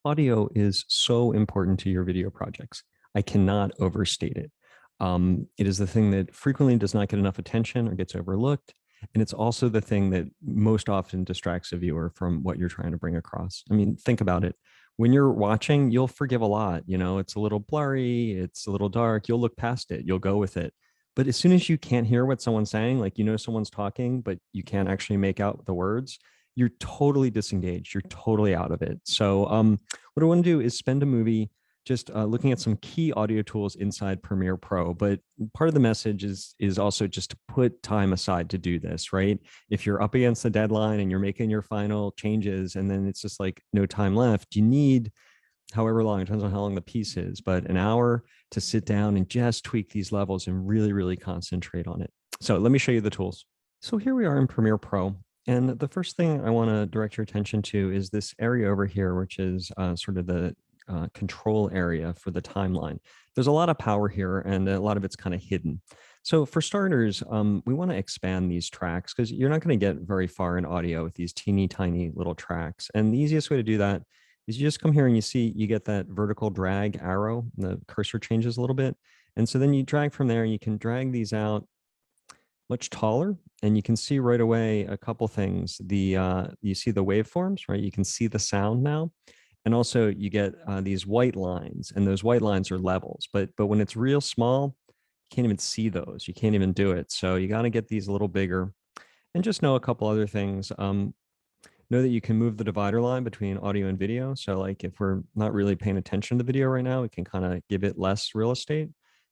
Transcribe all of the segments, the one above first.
Audio is so important to your video projects. I cannot overstate it. It is the thing that frequently does not get enough attention or gets overlooked. And it's also the thing that most often distracts a viewer from what you're trying to bring across. I mean, think about it. When you're watching, you'll forgive a lot. You know, it's a little blurry, it's a little dark. You'll look past it, you'll go with it. But as soon as you can't hear what someone's saying, like you know someone's talking, but you can't actually make out the words, you're totally disengaged. You're totally out of it. So what I want to do is spend a movie just looking at some key audio tools inside Premiere Pro. But part of the message is also just to put time aside to do this, right? If you're up against the deadline and you're making your final changes and then it's just like no time left, you need however long, it depends on how long the piece is, but an hour to sit down and just tweak these levels and really, really concentrate on it. So let me show you the tools. So here we are in Premiere Pro. And the first thing I want to direct your attention to is this area over here, which is sort of the control area for the timeline. There's a lot of power here and a lot of it's kind of hidden. So for starters, we want to expand these tracks because you're not going to get very far in audio with these teeny tiny little tracks. And the easiest way to do that is you just come here and you see you get that vertical drag arrow, the cursor changes a little bit. And so then you drag from there and you can drag these out much taller, and you can see right away a couple things. You see the waveforms, right? You can see the sound now, and also you get these white lines, and those white lines are levels. But when it's real small, you can't even see those. You can't even do it. So you got to get these a little bigger, and just know a couple other things. Know that you can move the divider line between audio and video. So like if we're not really paying attention to the video right now, we can kind of give it less real estate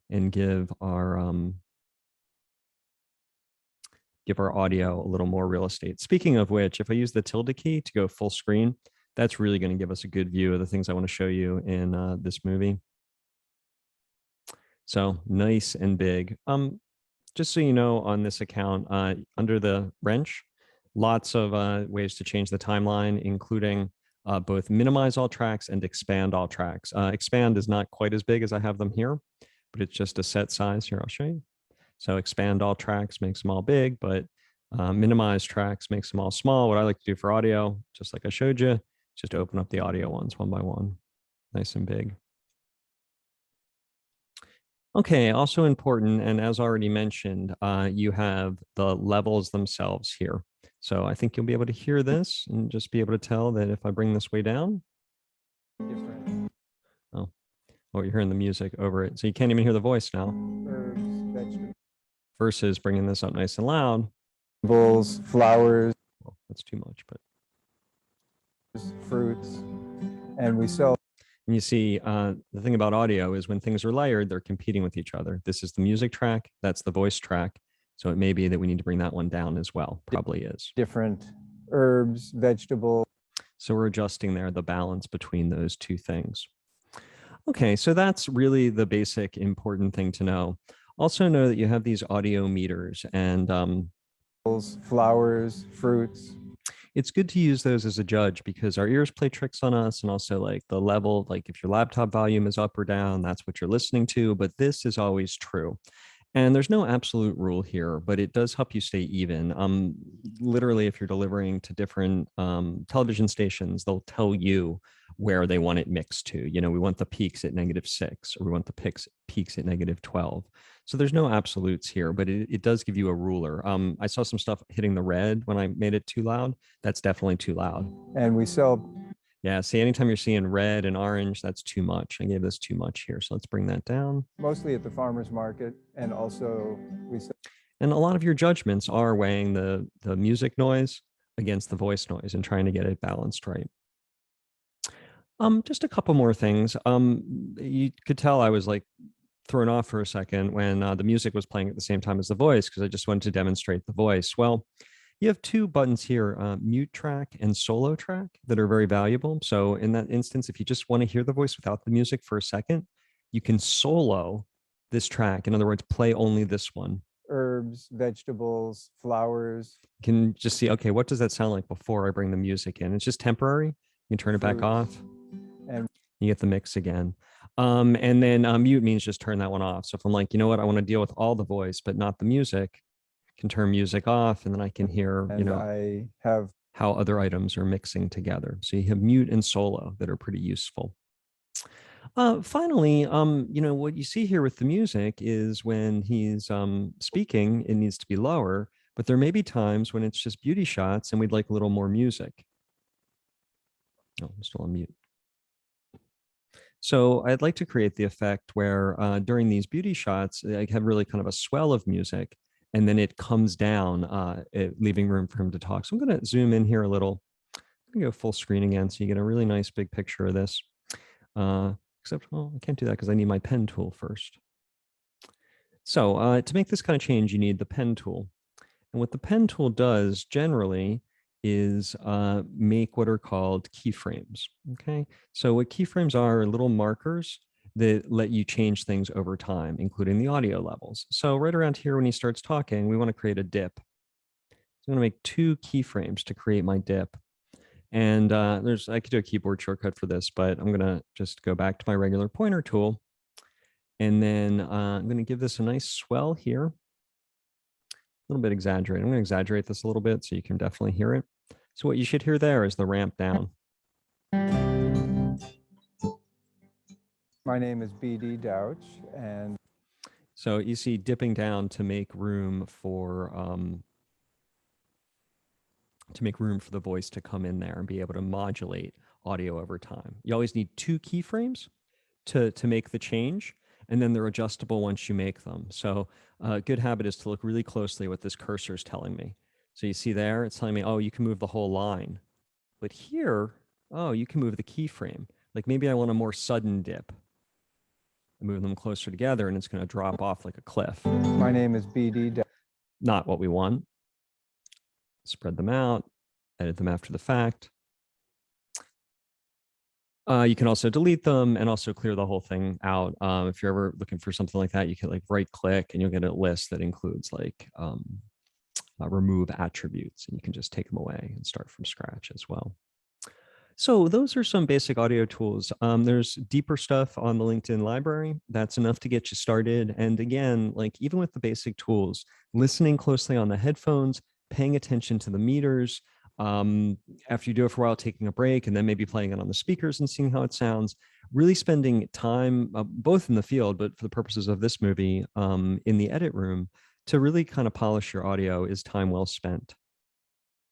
and give our audio a little more real estate. Speaking of which, if I use the tilde key to go full screen, that's really going to give us a good view of the things I want to show you in this movie. So nice and big. Just so you know, on this account, under the wrench, lots of ways to change the timeline, including both minimize all tracks and expand all tracks. Expand is not quite as big as I have them here, but it's just a set size. Here, I'll show you. So expand all tracks makes them all big, but minimize tracks makes them all small. What I like to do for audio, just like I showed you, just open up the audio ones one by one, nice and big. Okay, also important, and as already mentioned, you have the levels themselves here. So I think you'll be able to hear this and just be able to tell that if I bring this way down, different. Oh, you're hearing the music over it. So you can't even hear the voice now. Herbs, vegetables. Versus bringing this up nice and loud. Vegetables, flowers. Well, that's too much, but. Fruits, and we sell. And you see, the thing about audio is when things are layered, they're competing with each other. This is the music track, that's the voice track. So it may be that we need to bring that one down as well. Probably is. Different herbs, vegetables. So we're adjusting there the balance between those two things. Okay, so that's really the basic important thing to know. Also know that you have these audio meters and flowers, fruits. It's good to use those as a judge because our ears play tricks on us, and also like the level, like if your laptop volume is up or down, that's what you're listening to, but this is always true. And there's no absolute rule here, but it does help you stay even. Literally, if you're delivering to different television stations, they'll tell you where they want it mixed to. You know, we want the peaks at -6, or we want the peaks at -12. So there's no absolutes here, but it does give you a ruler. I saw some stuff hitting the red when I made it too loud. That's definitely too loud. And we sell. Yeah, see, anytime you're seeing red and orange, that's too much. I gave this too much here, so let's bring that down. Mostly at the farmer's market, and also we sell. And a lot of your judgments are weighing the music noise against the voice noise and trying to get it balanced right. Just a couple more things. You could tell I was like thrown off for a second when the music was playing at the same time as the voice, because I just wanted to demonstrate the voice. Well, you have two buttons here, mute track and solo track, that are very valuable. So in that instance, if you just want to hear the voice without the music for a second, you can solo this track. In other words, play only this one. Herbs, vegetables, flowers. You can just see, okay, what does that sound like before I bring the music in? It's just temporary. You can turn it back off and you get the mix again. And then mute means just turn that one off. So if I'm like, you know what, I want to deal with all the voice, but not the music, I can turn music off, and then I can hear, and I have how other items are mixing together. So you have mute and solo that are pretty useful. Finally, what you see here with the music is when he's speaking, it needs to be lower, but there may be times when it's just beauty shots and we'd like a little more music. Oh, I'm still on mute. So I'd like to create the effect where during these beauty shots, I have really kind of a swell of music, and then it comes down, leaving room for him to talk. So I'm going to zoom in here a little. I'm going to go full screen again so you get a really nice big picture of this. Except, well, I can't do that because I need my pen tool first. So to make this kind of change, you need the pen tool. And what the pen tool does generally is make what are called keyframes. Okay, so what keyframes are little markers that let you change things over time, including the audio levels. So right around here, when he starts talking, we want to create a dip. So I'm going to make 2 keyframes to create my dip. And I could do a keyboard shortcut for this, but I'm going to just go back to my regular pointer tool. And then I'm going to give this a nice swell here. A little bit exaggerated. I'm going to exaggerate this a little bit so you can definitely hear it. So what you should hear there is the ramp down. My name is BD Douch, and So you see dipping down to make room for the voice to come in there and be able to modulate audio over time. You always need 2 keyframes to make the change, and then they're adjustable once you make them. So a good habit is to look really closely what this cursor is telling me. So you see there, it's telling me, oh, you can move the whole line. But here, oh, you can move the keyframe. Like maybe I want a more sudden dip. I move them closer together and it's going to drop off like a cliff. my name is BD Douch. Not what we want. Spread them out, edit them after the fact. You can also delete them and also clear the whole thing out. If you're ever looking for something like that, you can like right click and you'll get a list that includes like remove attributes, and you can just take them away and start from scratch as well. So those are some basic audio tools. There's deeper stuff on the LinkedIn library. That's enough to get you started. And again, like even with the basic tools, listening closely on the headphones, paying attention to the meters, after you do it for a while, taking a break, and then maybe playing it on the speakers and seeing how it sounds, really spending time both in the field, but for the purposes of this movie, in the edit room, to really kind of polish your audio is time well spent.